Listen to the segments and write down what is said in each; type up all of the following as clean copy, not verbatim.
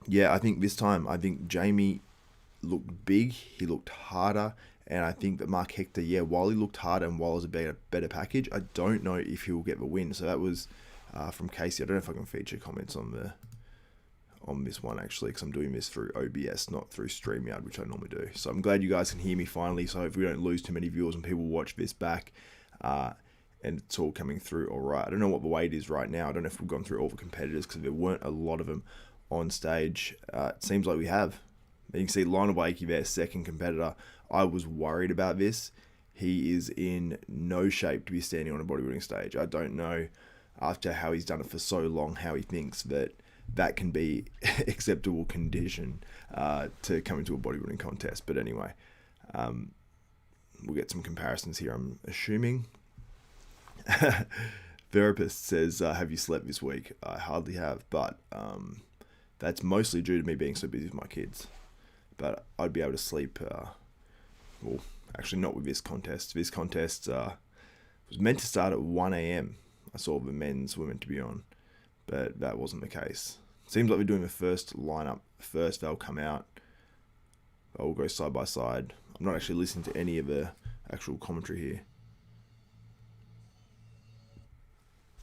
Yeah, I think this time, I think Jamie looked big, he looked harder, and I think that Marc Hector, yeah, while he looked harder and while it was a better package, I don't know if he will get the win. So that was from Casey. I don't know if I can feature comments on this one actually, because I'm doing this through OBS, not through StreamYard, which I normally do. So I'm glad you guys can hear me finally. So if we don't lose too many viewers and people watch this back, and it's all coming through all right. I don't know what the weight is right now. I don't know if we've gone through all the competitors because there weren't a lot of them on stage. It seems like we have. You can see Lionel Beyeke there, second competitor. I was worried about this. He is in no shape to be standing on a bodybuilding stage. I don't know, after how he's done it for so long, how he thinks that can be acceptable condition to come into a bodybuilding contest. But anyway, we'll get some comparisons here, I'm assuming. Therapist says, have you slept this week? I hardly have, but that's mostly due to me being so busy with my kids. But I'd be able to sleep, well, actually not with this contest. This contest was meant to start at 1 a.m. I saw the men's were meant to be on, but that wasn't the case. Seems like we're doing the first lineup first. They'll come out. They'll go side by side. I'm not actually listening to any of the actual commentary here.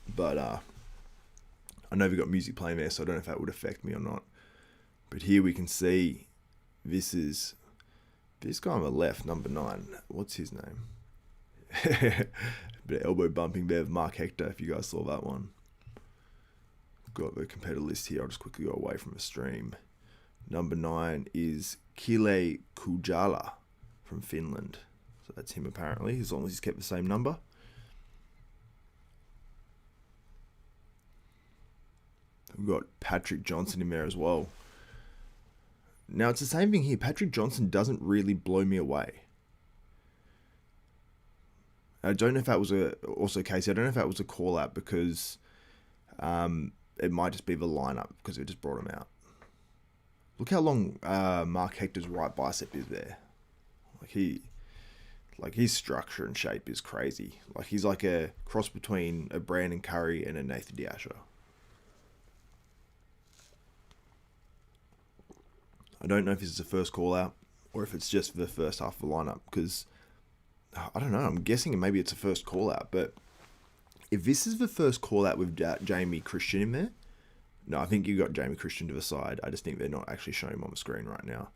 But I know we've got music playing there, so I don't know if that would affect me or not. But here we can see this is this guy on the left, number 9. What's his name? Bit of elbow bumping there of Marc Hector, if you guys saw that one. Got the competitor list here. I'll just quickly go away from the stream. Number 9 is Kile Kujala from Finland. So that's him apparently, as long as he's kept the same number. We've got Patrick Johnson in there as well. Now, it's the same thing here. Patrick Johnson doesn't really blow me away. I don't know if that was also Casey, I don't know if that was a call out because it might just be the lineup because it just brought him out. Look how long Marc Hector's right bicep is there. Like his structure and shape is crazy. Like he's like a cross between a Brandon Curry and a Nathan D'Asher. I don't know if this is the first call out or if it's just the first half of the lineup because I don't know. I'm guessing maybe it's a first call out, but if this is the first call out with Jamie Christian in there, no, I think you got Jamie Christian to the side. I just think they're not actually showing him on the screen right now.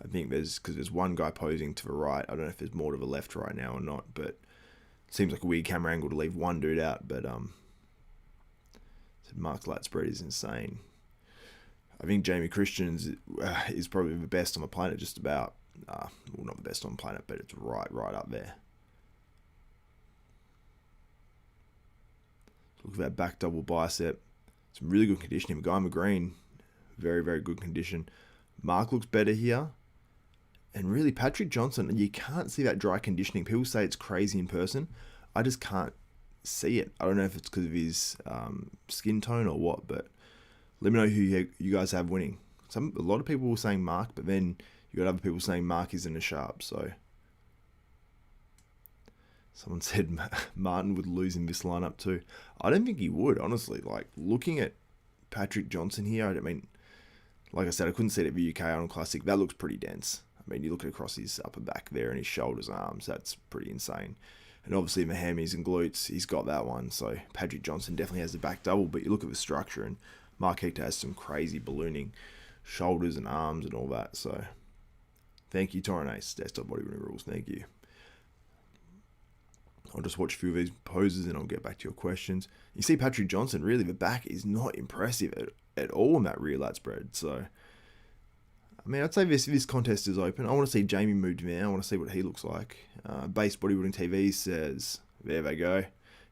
I think because there's one guy posing to the right. I don't know if there's more to the left right now or not, but it seems like a weird camera angle to leave one dude out. But Mark's light spread is insane. I think Jamie Christian's is probably the best on the planet, just about. Well, not the best on the planet, but it's right up there. Look at that back double bicep. Some really good conditioning. Guy McGreen, very, very good condition. Mark looks better here. And really, Patrick Johnson, you can't see that dry conditioning. People say it's crazy in person. I just can't see it. I don't know if it's because of his skin tone or what, but let me know who you guys have winning. A lot of people were saying Mark, but then you got other people saying Mark isn't as sharp. So someone said Martin would lose in this lineup too. I don't think he would, honestly. Like looking at Patrick Johnson here, I mean, like I said, I couldn't see it at the UK Arnold Classic. That looks pretty dense. I mean, you look across his upper back there and his shoulders, arms. That's pretty insane. And obviously in the hammies and glutes, he's got that one. So Patrick Johnson definitely has the back double. But you look at the structure, and Marc Hector has some crazy ballooning shoulders and arms and all that. So thank you, Torranace. Desktop Bodybuilding Rules. Thank you. I'll just watch a few of these poses and I'll get back to your questions. You see Patrick Johnson, really, the back is not impressive at all in that rear lat spread. So, I mean, I'd say this contest is open. I want to see Jamie move now. I want to see what he looks like. Base Bodybuilding TV says, there they go.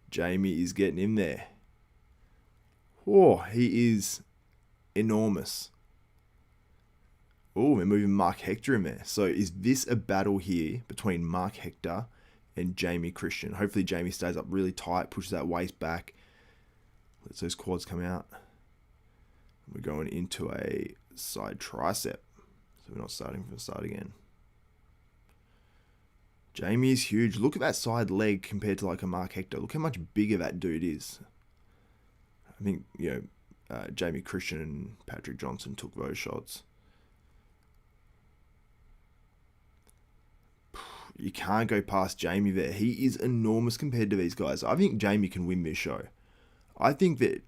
Jamie is getting in there. Oh, he is enormous. Oh, we're moving Marc Hector in there. So is this a battle here between Marc Hector and Jamie Christian? Hopefully Jamie stays up really tight, pushes that waist back, lets those quads come out. We're going into a side tricep. So we're not starting from the start again. Jamie is huge. Look at that side leg compared to like a Marc Hector. Look how much bigger that dude is. I think, Jamie Christian and Patrick Johnson took those shots. You can't go past Jamie there. He is enormous compared to these guys. I think Jamie can win this show. I think that,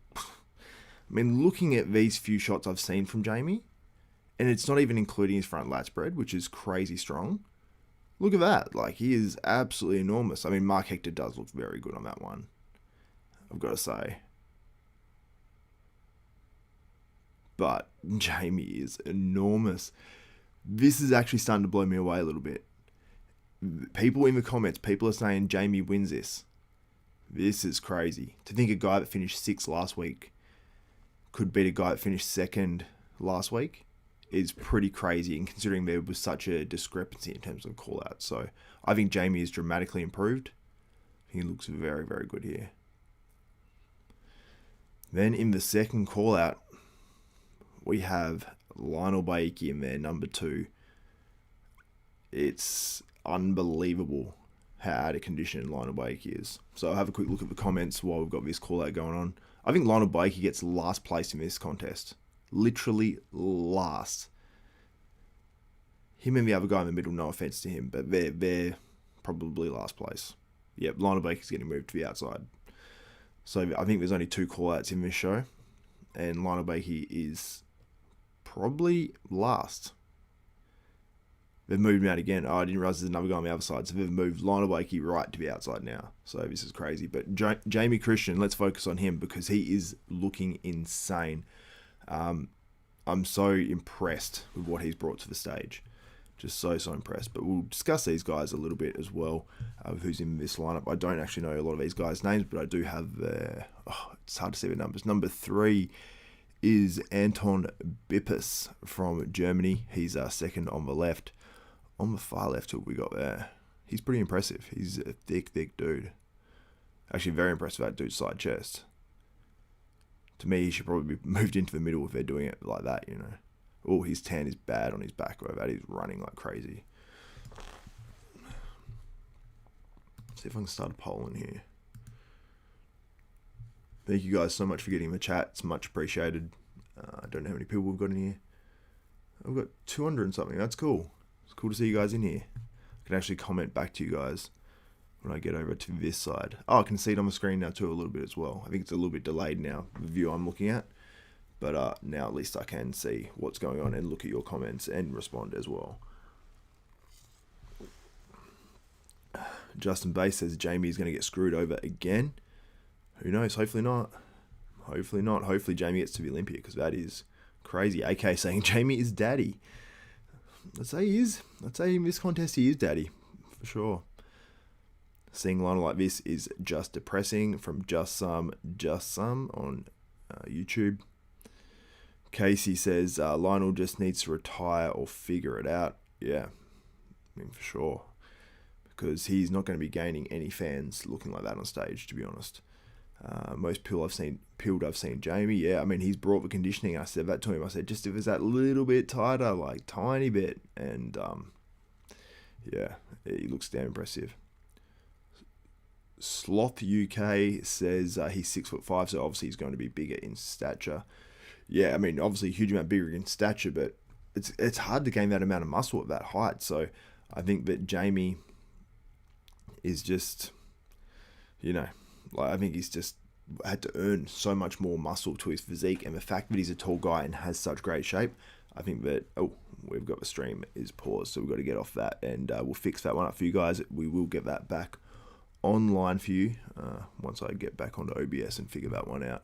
looking at these few shots I've seen from Jamie, and it's not even including his front lat spread, which is crazy strong. Look at that. Like, he is absolutely enormous. Marc Hector does look very good on that one, I've got to say. But Jamie is enormous. This is actually starting to blow me away a little bit. People in the comments, people are saying Jamie wins this. This is crazy. To think a guy that finished 6th last week could beat a guy that finished 2nd last week is pretty crazy, and considering there was such a discrepancy in terms of call-outs. So I think Jamie is dramatically improved. He looks very, very good here. Then in the second call-out, we have Lionel Beyeke in there, number 2. It's unbelievable how out of condition Lionel Beyeke is. So I'll have a quick look at the comments while we've got this call out going on. I think Lionel Beyeke gets last place in this contest. Literally last. Him and the other guy in the middle, no offense to him, but they're probably last place. Yep, Lionel Bake's getting moved to the outside. So I think there's only 2 call outs in this show, and Lionel Beyeke is probably last. They've moved him out again. Oh, I didn't realize there's another guy on the other side. So they've moved Lionel Beyeke right to the outside now. So this is crazy. But Jamie Christian, let's focus on him because he is looking insane. I'm so impressed with what he's brought to the stage. Just so impressed. But we'll discuss these guys a little bit as well, who's in this lineup. I don't actually know a lot of these guys' names, but I do have their... it's hard to see the numbers. Number 3 is Anton Bippus from Germany. He's second on the left. On the far left, who we got there? He's pretty impressive. He's a thick dude. Actually, very impressed with that dude's side chest. To me, he should probably be moved into the middle if they're doing it like that, you know. Oh, his tan is bad on his back, though. That is running like crazy. Let's see if I can start a poll in here. Thank you guys so much for getting in the chat. It's much appreciated. I don't know how many people we've got in here. I've got 200 and something. That's cool. It's cool to see you guys in here. I can actually comment back to you guys when I get over to this side. Oh, I can see it on the screen now too a little bit as well. I think it's a little bit delayed now, the view I'm looking at. But now at least I can see what's going on and look at your comments and respond as well. Justin Bass says Jamie's going to get screwed over again. Who knows? Hopefully not. Hopefully not. Hopefully Jamie gets to the Olympia because that is crazy. AK saying Jamie is daddy. Let's say he is. Let's say in this contest he is daddy. For sure. Seeing Lionel like this is just depressing from Just Some on YouTube. Casey says Lionel just needs to retire or figure it out. Yeah, for sure. Because he's not going to be gaining any fans looking like that on stage, to be honest. Most people I've seen Jamie, yeah, he's brought the conditioning. I said that to him. I said, just if it's that little bit tighter, like tiny bit. And yeah, he looks damn impressive. Sloth UK says he's 6'5", so obviously he's going to be bigger in stature. Yeah, obviously a huge amount bigger in stature, but it's hard to gain that amount of muscle at that height. So I think that Jamie is just, I think he's just had to earn so much more muscle to his physique, and the fact that he's a tall guy and has such great shape, I think that, we've got the stream is paused, so we've got to get off that, and we'll fix that one up for you guys. We will get that back online for you once I get back onto OBS and figure that one out.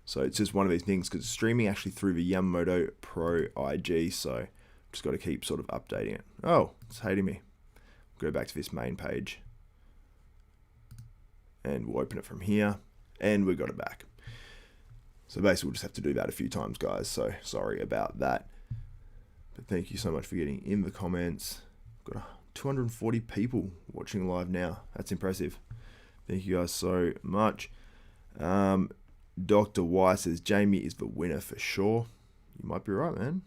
So it's just one of these things, because it's streaming actually through the Yamamoto Pro IG, so just got to keep sort of updating it. Oh, it's hating me. Go back to this main page, and we'll open it from here, and we got it back. So basically we'll just have to do that a few times, guys, so sorry about that. But thank you so much for getting in the comments. Got 240 people watching live now. That's impressive. Thank you guys so much. Dr. Y says Jamie is the winner for sure. You might be right, man.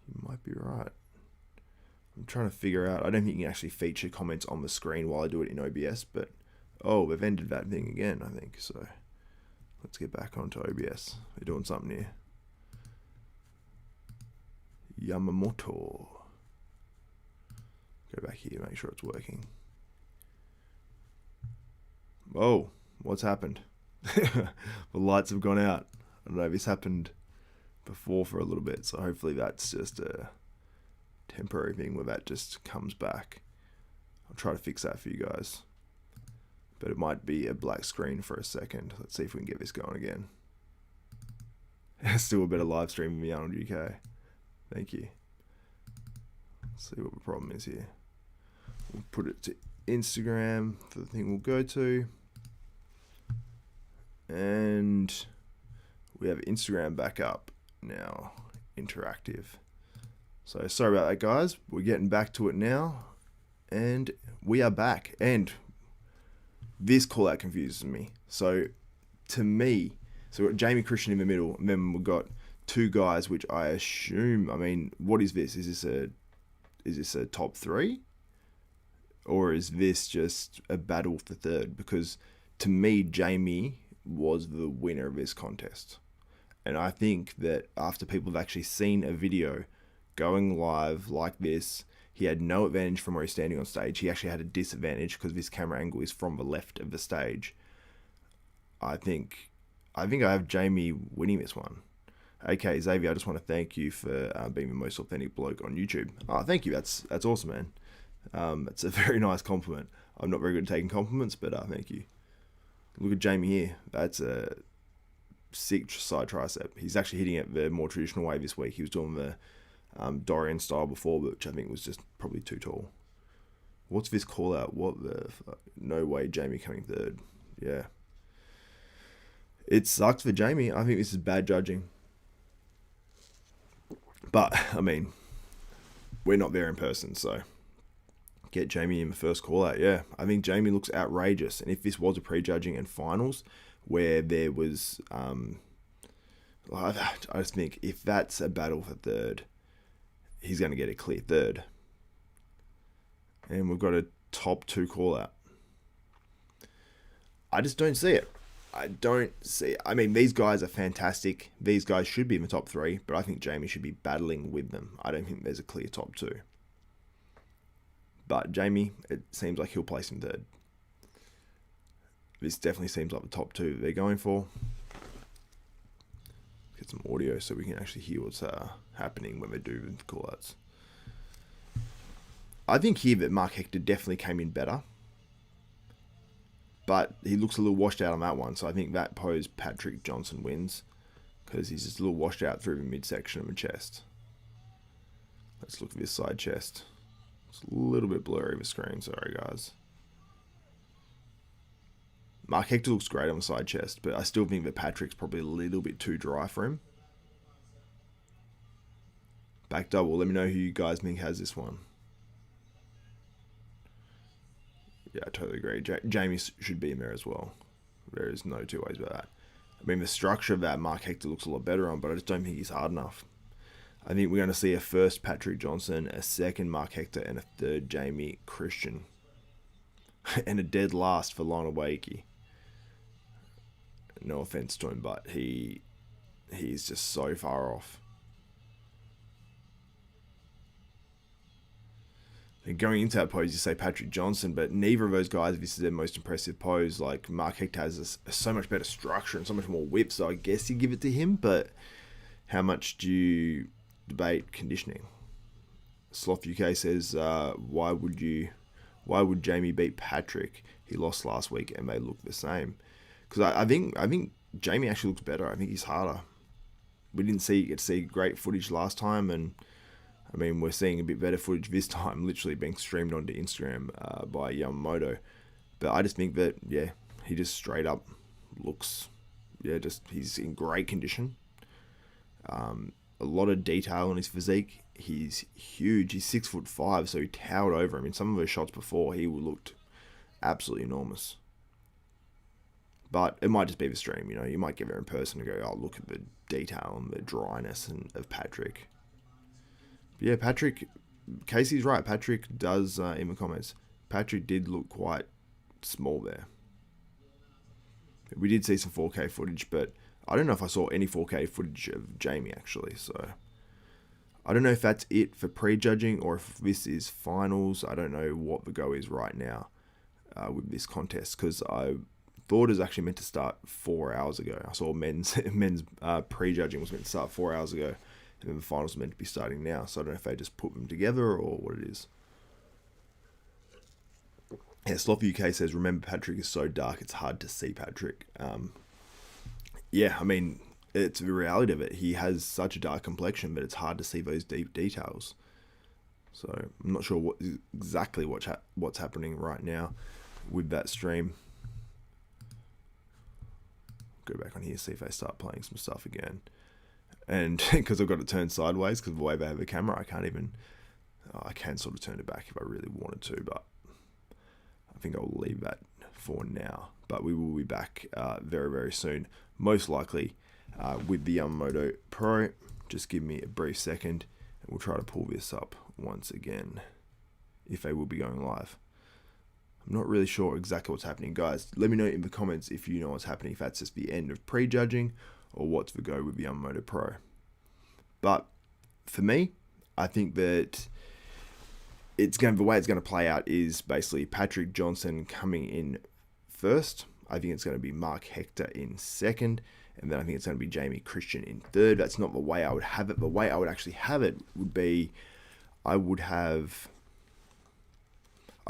You might be right. I'm trying to figure out. I don't think you can actually feature comments on the screen while I do it in OBS, but they've ended that thing again, I think. So Let's get back onto OBS. We're doing something here. Yamamoto. Go back here, make sure it's working. Whoa, what's happened? The lights have gone out. I don't know if this happened before for a little bit, so hopefully that's just a temporary thing where that just comes back. I'll try to fix that for you guys. But it might be a black screen for a second. Let's see if we can get this going again. Still a better live stream than Arnold UK. Thank you. Let's see what the problem is here. We'll put it to Instagram for the thing we'll go to. And we have Instagram back up now, interactive. So sorry about that, guys. We're getting back to it now. And we are back. And this call out confuses me. So to me, so we've got Jamie Christian in the middle, and then we've got two guys, which I assume, I mean, what is this? Is this a top three? Or is this just a battle for third? Because to me, Jamie was the winner of this contest. And I think that after people have actually seen a video going live like this, he had no advantage from where he's standing on stage. He actually had a disadvantage because this camera angle is from the left of the stage. I think I have Jamie winning this one. Okay, Xavier, I just want to thank you for being the most authentic bloke on YouTube. Oh, thank you. That's awesome, man. It's a very nice compliment. I'm not very good at taking compliments, but thank you. Look at Jamie here. That's a sick side tricep. He's actually hitting it the more traditional way this week. He was doing the Dorian style before, which I think was just probably too tall. What's this call out? What the fuck? No way Jamie coming third. Yeah. It sucks for Jamie. I think this is bad judging. But, I mean, we're not there in person, so get Jamie in the first call out. Yeah, I think Jamie looks outrageous. And if this was a prejudging and finals where there was, I just think if that's a battle for third, he's going to get a clear third. And we've got a top two call out. I just don't see it. I don't see it. I mean, these guys are fantastic. These guys should be in the top three, but I think Jamie should be battling with them. I don't think there's a clear top two. But Jamie, it seems like he'll place him third. This definitely seems like the top two that they're going for. Get some audio so we can actually hear what's happening when they do the call-outs. I think here that Marc Hector definitely came in better. But he looks a little washed out on that one, so I think that pose Patrick Johnson wins. Because he's just a little washed out through the midsection of the chest. Let's look at this side chest. It's a little bit blurry the screen, sorry guys. Marc Hector looks great on the side chest, but I still think that Patrick's probably a little bit too dry for him. Back double, let me know who you guys think has this one. Yeah, I totally agree. Jamie should be in there as well. There is no two ways about that. I mean, the structure of that Marc Hector looks a lot better on, but I just don't think he's hard enough. I think we're going to see a first Patrick Johnson, a second Marc Hector, and a third Jamie Christian. And a dead last for Lionel Beyeke. No offense to him, but he's just so far off. And going into that pose, you say Patrick Johnson, but neither of those guys, if this is their most impressive pose, like Marc Hector has so much better structure and so much more whip, so I guess you give it to him, but how much do you debate conditioning? Sloth UK says, why would Jamie beat Patrick? He lost last week and they look the same. Because I think Jamie actually looks better. I think he's harder. We didn't get to see great footage last time, and I mean, we're seeing a bit better footage this time, literally being streamed onto Instagram by Yamamoto. But I just think that, yeah, he just straight up looks, he's in great condition. A lot of detail on his physique. He's huge. He's 6'5", so he towered over him. In some of his shots before, he looked absolutely enormous. But it might just be the stream, you might get there in person and go, oh, look at the detail and the dryness of Patrick. But yeah, Patrick, Casey's right. Patrick does, in the comments, Patrick did look quite small there. We did see some 4K footage, but I don't know if I saw any 4K footage of Jamie, actually. So I don't know if that's it for prejudging or if this is finals. I don't know what the go is right now with this contest, because I thought it was actually meant to start 4 hours ago. I saw men's prejudging was meant to start 4 hours ago, and then the finals are meant to be starting now. So I don't know if they just put them together or what it is. Yeah, Sloth UK says, remember Patrick is so dark, it's hard to see Patrick. Yeah, I mean, it's the reality of it. He has such a dark complexion, but it's hard to see those deep details. So I'm not sure exactly what's happening right now with that stream. Go back on here, see if they start playing some stuff again. And because I've got it turned sideways because of the way they have the camera, I can't even... I can sort of turn it back if I really wanted to, but I think I'll leave that for now. But we will be back very, very soon. Most likely with the Yamamoto Pro. Just give me a brief second and we'll try to pull this up once again if they will be going live. I'm not really sure exactly what's happening. Guys, let me know in the comments if you know what's happening, if that's just the end of prejudging or what's the go with the Yamamoto Pro. But for me, I think that the way it's going to play out is basically Patrick Johnson coming in first. I think it's going to be Marc Hector in second. And then I think it's going to be Jamie Christian in third. That's not the way I would have it. The way I would actually have it would be, I'd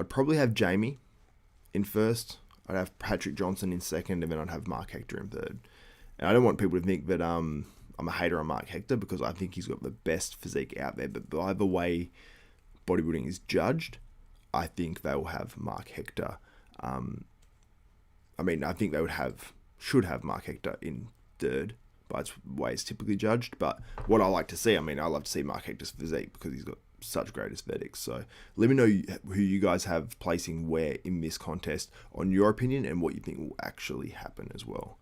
probably have Jamie in first. I'd have Patrick Johnson in second, and then I'd have Marc Hector in third. And I don't want people to think that I'm a hater on Marc Hector, because I think he's got the best physique out there. But by the way bodybuilding is judged, I think they will have Marc Hector. I think they should have Marc Hector in third, by its way it's typically judged. But what I like to see, I love to see Marc Hector's physique because he's got such great aesthetics. So let me know who you guys have placing where in this contest, on your opinion, and what you think will actually happen as well.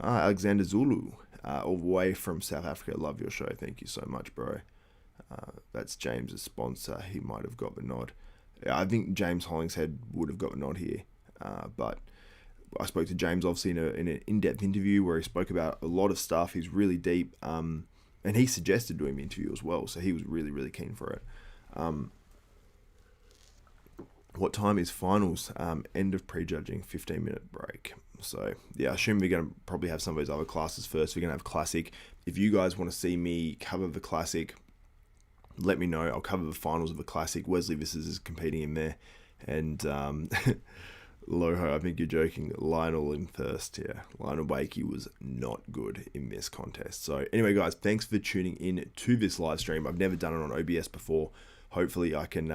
Alexander Zulu, all the way from South Africa. Love your show. Thank you so much, bro. That's James's sponsor. He might have got the nod. Yeah, I think James Hollingshead would have got the nod here. But I spoke to James obviously in an in-depth interview where he spoke about a lot of stuff. He's really deep. And he suggested doing the interview as well. So he was really, really keen for it. What time is finals? End of prejudging, 15-minute break. So, yeah, I assume we're going to probably have some of those other classes first. We're going to have Classic. If you guys want to see me cover the Classic, let me know. I'll cover the finals of the Classic. Wesley Visses is competing in there. And Loho, I think you're joking. Lionel in first, yeah. Lionel Beyeke was not good in this contest. So, anyway, guys, thanks for tuning in to this live stream. I've never done it on OBS before. Hopefully, I can...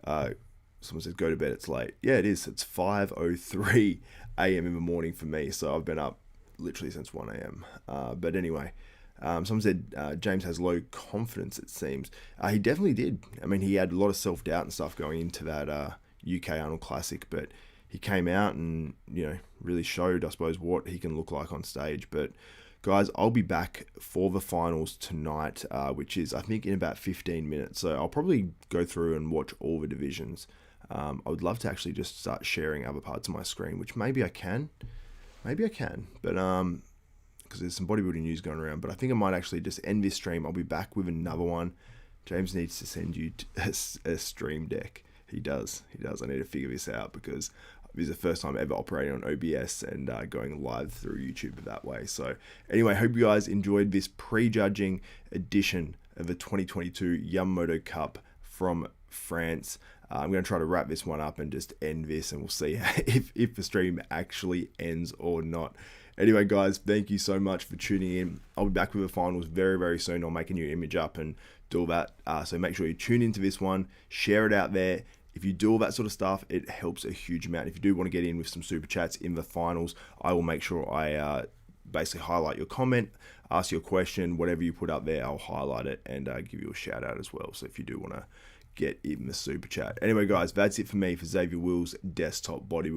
someone says, go to bed, it's late. Yeah, it is. It's 5:03 a.m. in the morning for me, so I've been up literally since 1 a.m. But anyway, someone said James has low confidence, it seems. He definitely did. He had a lot of self-doubt and stuff going into that UK Arnold Classic, but he came out and, really showed, I suppose, what he can look like on stage. But guys, I'll be back for the finals tonight, which is, I think, in about 15 minutes. So I'll probably go through and watch all the divisions. I would love to actually just start sharing other parts of my screen, which maybe I can, but because there's some bodybuilding news going around. But I think I might actually just end this stream. I'll be back with another one. James needs to send you a stream deck. He does. I need to figure this out because this is the first time ever operating on OBS and going live through YouTube that way. So anyway, hope you guys enjoyed this prejudging edition of the 2022 Yamamoto Cup from France. I'm going to try to wrap this one up and just end this, and we'll see if the stream actually ends or not. Anyway, guys, thank you so much for tuning in. I'll be back with the finals very, very soon. I'll make a new image up and do all that. So make sure you tune into this one, share it out there. If you do all that sort of stuff, it helps a huge amount. If you do want to get in with some super chats in the finals, I will make sure I basically highlight your comment, ask your question, whatever you put up there, I'll highlight it and give you a shout out as well. So if you do want to get in the super chat. Anyway, guys, that's it for me for Xavier Wills, Desktop Bodybuilding.